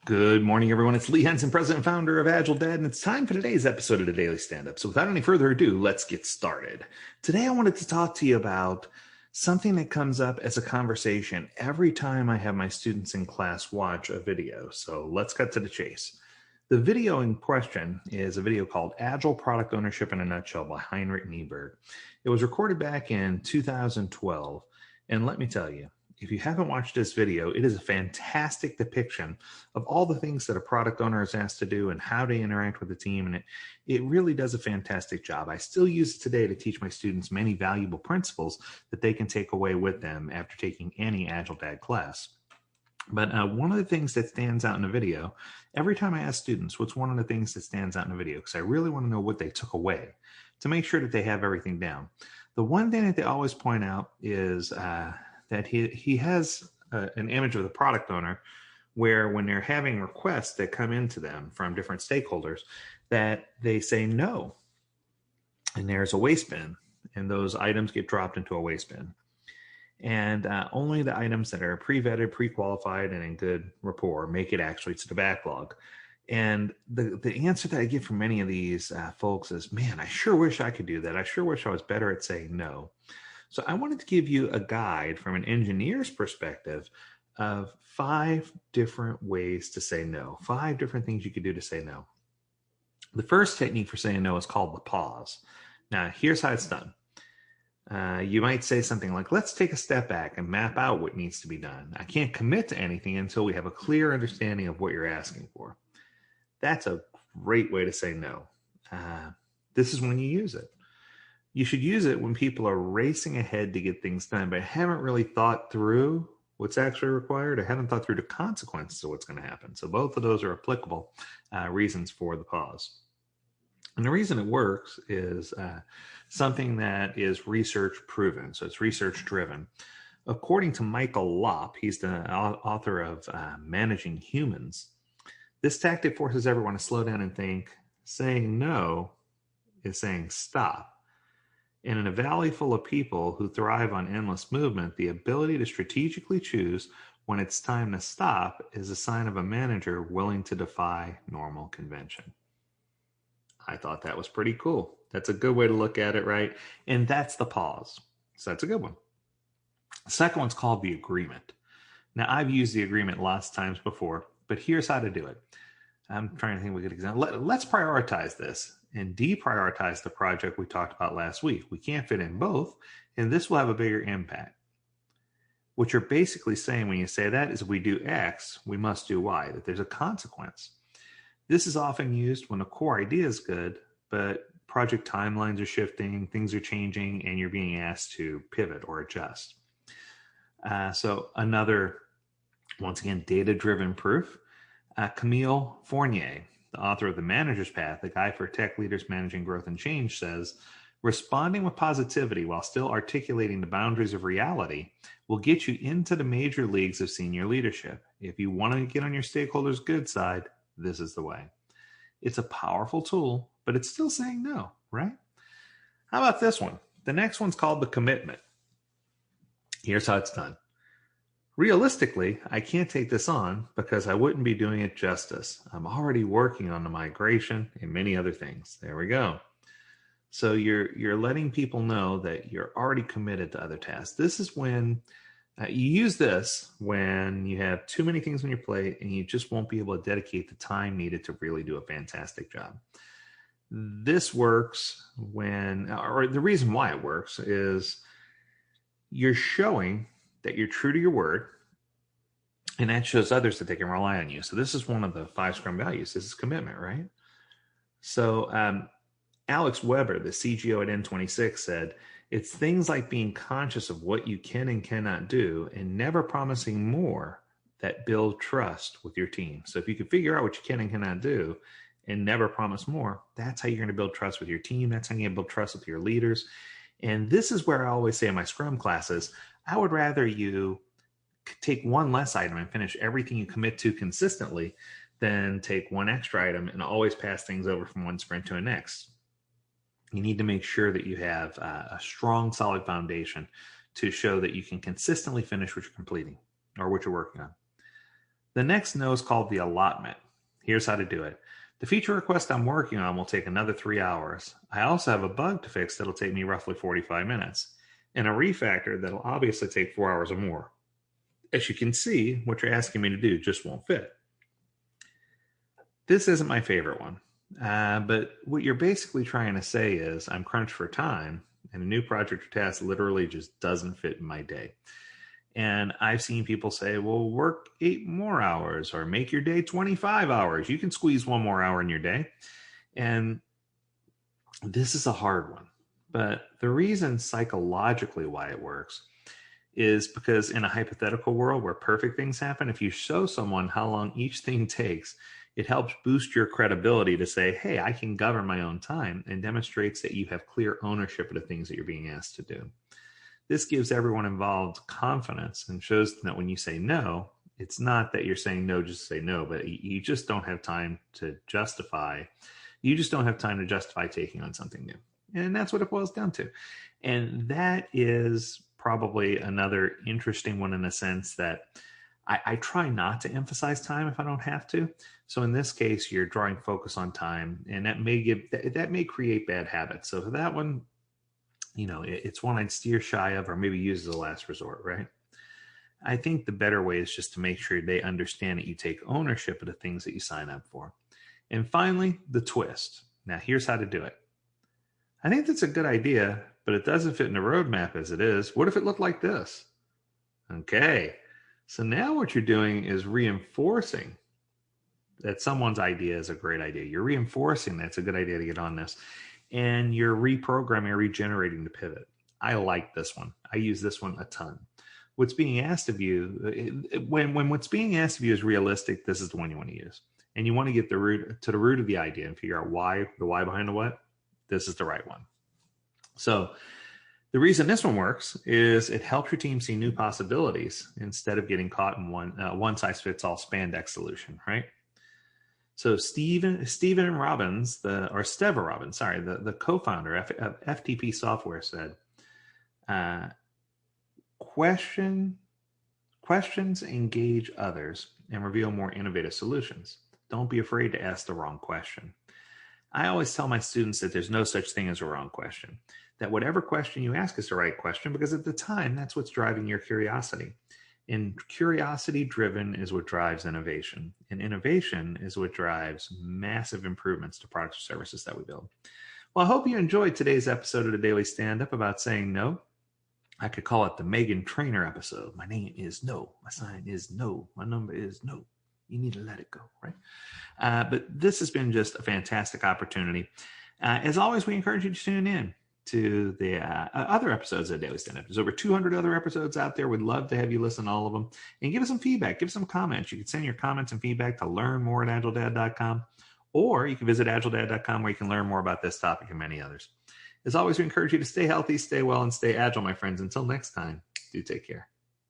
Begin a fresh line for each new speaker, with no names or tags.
Good morning, everyone. It's Lee Henson, president and founder of AgileDad, and it's time for today's episode of the Daily Stand-Up. So without any further ado, let's get started. Today, I wanted to talk to you about something that comes up as a conversation every time I have my students in class watch a video. So let's cut to the chase. The video in question is a video called Agile Product Ownership in a Nutshell by Heinrich Nieberg. It was recorded back in 2012, and let me tell you, if you haven't watched this video, it is a fantastic depiction of all the things that a product owner is asked to do and how they interact with the team. And it really does a fantastic job. I still use it today to teach my students many valuable principles that they can take away with them after taking any AgileDad class. But one of the things that stands out in the video, every time I ask students, what's one of the things that stands out in the video? Because I really want to know what they took away to make sure that they have everything down. The one thing that they always point out is that he has an image of the product owner where when they're having requests that come into them from different stakeholders, that they say no. And there's a waste bin, and those items get dropped into a waste bin. And only the items that are pre-vetted, pre-qualified, and in good rapport make it actually to the backlog. And the answer that I get from many of these folks is, man, I sure wish I could do that. I sure wish I was better at saying no. So I wanted to give you a guide from an engineer's perspective of 5 different ways to say no, 5 different things you could do to say no. The first technique for saying no is called the pause. Now, here's how it's done. You might say something like, let's take a step back and map out what needs to be done. I can't commit to anything until we have a clear understanding of what you're asking for. That's a great way to say no. This is when you use it. You should use it when people are racing ahead to get things done, but haven't really thought through what's actually required or haven't thought through the consequences of what's going to happen. So both of those are applicable reasons for the pause. And the reason it works is something that is research proven. So it's research driven. According to Michael Lopp, he's the author of Managing Humans. This tactic forces everyone to slow down and think. Saying no is saying stop. And in a valley full of people who thrive on endless movement, the ability to strategically choose when it's time to stop is a sign of a manager willing to defy normal convention. I thought that was pretty cool. That's a good way to look at it, right? And that's the pause. So that's a good one. The second one's called the agreement. Now, I've used the agreement lots of times before, but here's how to do it. I'm trying to think of a good example. Let's prioritize this and deprioritize the project we talked about last week. We can't fit in both, and this will have a bigger impact. What you're basically saying when you say that is if we do X, we must do Y, that there's a consequence. This is often used when the core idea is good, but project timelines are shifting, things are changing, and you're being asked to pivot or adjust. So another, once again, data-driven proof. Camille Fournier, the author of The Manager's Path, a guide for tech leaders managing growth and change, says, responding with positivity while still articulating the boundaries of reality will get you into the major leagues of senior leadership. If you want to get on your stakeholders' good side, this is the way. It's a powerful tool, but it's still saying no, right? How about this one? The next one's called the commitment. Here's how it's done. Realistically, I can't take this on because I wouldn't be doing it justice. I'm already working on the migration and many other things. There we go. So you're letting people know that you're already committed to other tasks. This is when you use this when you have too many things on your plate and you just won't be able to dedicate the time needed to really do a fantastic job. This works when, or the reason why it works is you're showing that you're true to your word, and that shows others that they can rely on you. So this is one of the 5 Scrum values. This is commitment, right? So Alex Weber, the CGO at N26, said, it's things like being conscious of what you can and cannot do and never promising more that build trust with your team. So if you can figure out what you can and cannot do and never promise more, that's how you're going to build trust with your team. That's how you're going to build trust with your leaders. And this is where I always say in my Scrum classes, I would rather you take one less item and finish everything you commit to consistently than take one extra item and always pass things over from one sprint to the next. You need to make sure that you have a strong, solid foundation to show that you can consistently finish what you're completing or what you're working on. The next no is called the allotment. Here's how to do it. The feature request I'm working on will take another 3 hours. I also have a bug to fix that'll take me roughly 45 minutes, and a refactor that'll obviously take 4 hours or more. As you can see, what you're asking me to do just won't fit. This isn't my favorite one, but what you're basically trying to say is I'm crunched for time, and a new project or task literally just doesn't fit in my day. And I've seen people say, well, work 8 more hours or make your day 25 hours. You can squeeze 1 more hour in your day. And this is a hard one. But the reason psychologically why it works is because in a hypothetical world where perfect things happen, if you show someone how long each thing takes, it helps boost your credibility to say, hey, I can govern my own time, and demonstrates that you have clear ownership of the things that you're being asked to do. This gives everyone involved confidence and shows that when you say no, it's not that you're saying no just to say no, but you just don't have time to justify. You just don't have time to justify taking on something new. And that's what it boils down to. And that is probably another interesting one in the sense that I try not to emphasize time if I don't have to. So in this case, you're drawing focus on time, and that may create bad habits. So for that one, it's one I'd steer shy of or maybe use as a last resort, right? I think the better way is just to make sure they understand that you take ownership of the things that you sign up for. And finally, the twist. Now, here's how to do it. I think that's a good idea, but it doesn't fit in the roadmap as it is. What if it looked like this? Okay, so now what you're doing is reinforcing that someone's idea is a great idea. You're reinforcing that's a good idea to get on this. And you're reprogramming or regenerating the pivot. I like this one. I use this one a ton. What's being asked of you, when what's being asked of you is realistic, this is the one you want to use. And you want to get to the root of the idea and figure out the why behind the what. This is the right one. So the reason this one works is it helps your team see new possibilities instead of getting caught in one-size-fits-all spandex solution, right? So Stephen Robbins, Steva Robbins, the co-founder of FTP Software said, questions engage others and reveal more innovative solutions. Don't be afraid to ask the wrong question. I always tell my students that there's no such thing as a wrong question, that whatever question you ask is the right question, because at the time, that's what's driving your curiosity. And curiosity driven is what drives innovation. And innovation is what drives massive improvements to products or services that we build. Well, I hope you enjoyed today's episode of the Daily Stand-Up about saying no. I could call it the Meghan Trainor episode. My name is no. My sign is no. My number is no. You need to let it go, right? But this has been just a fantastic opportunity. As always, we encourage you to tune in to the other episodes of Daily Stand-Up. There's over 200 other episodes out there. We'd love to have you listen to all of them. And give us some feedback. Give us some comments. You can send your comments and feedback to learn more at AgileDad.com. Or you can visit AgileDad.com where you can learn more about this topic and many others. As always, we encourage you to stay healthy, stay well, and stay agile, my friends. Until next time, do take care.